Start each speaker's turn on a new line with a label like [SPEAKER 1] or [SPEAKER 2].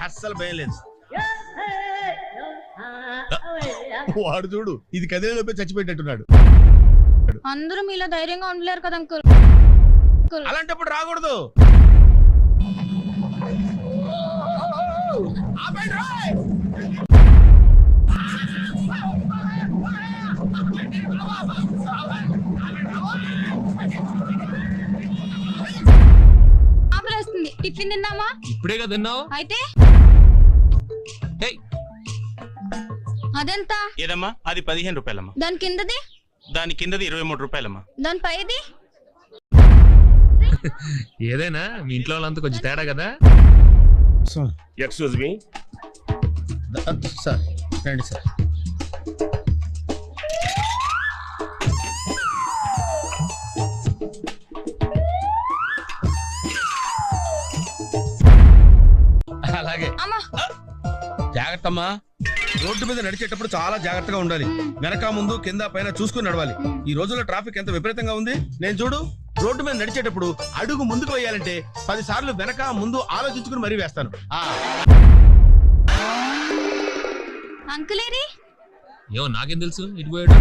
[SPEAKER 1] అస్సలు భయం లేదు. వాడు చూడు ఇది కదిలేలోపే చచ్చిపోయేటట్టున్నాడు.
[SPEAKER 2] అందరూ మీలో ధైర్యంగా ఉండలేరు కదా అంకుల్.
[SPEAKER 1] అలాంటప్పుడు రాకూడదు.
[SPEAKER 2] ఆపలేస్తుంది. టిఫిన్ తిన్నామా?
[SPEAKER 3] ఇప్పుడే కదా తిన్నావు.
[SPEAKER 2] అయితే అదెంత?
[SPEAKER 4] ఏదమ్మా? అది 15 రూపాయలమ్మా.
[SPEAKER 2] దాని కిందది?
[SPEAKER 4] దాని కిందది 23 రూపాయలమ్మా.
[SPEAKER 2] దాని పైది?
[SPEAKER 3] ఏదైనా మీ ఇంట్లో వాళ్ళంతా కొంచెం తేడా కదా.
[SPEAKER 5] ఎక్స్క్యూజ్ మీ
[SPEAKER 1] సార్ రండి సార్. అలాగే
[SPEAKER 2] అమ్మా
[SPEAKER 1] జాగ్రత్త అమ్మా. రోడ్డు మీద నడిచేటప్పుడు చాలా జాగ్రత్తగా ఉండాలి. వెనక ముందు కింద పైన చూసుకుని నడవాలి. ఈ రోజుల్లో ట్రాఫిక్ ఎంత విపరీతంగా ఉంది. నేను చూడు రోడ్డు మీద నడిచేటప్పుడు అడుగు ముందుకు వేయాలంటే 10 సార్లు వెనక ముందు ఆలోచించుకుని మరీ వేస్తాను.
[SPEAKER 2] అంకులేరి
[SPEAKER 3] ఏమో నాకేం తెలుసు ఇటు పోయాడు.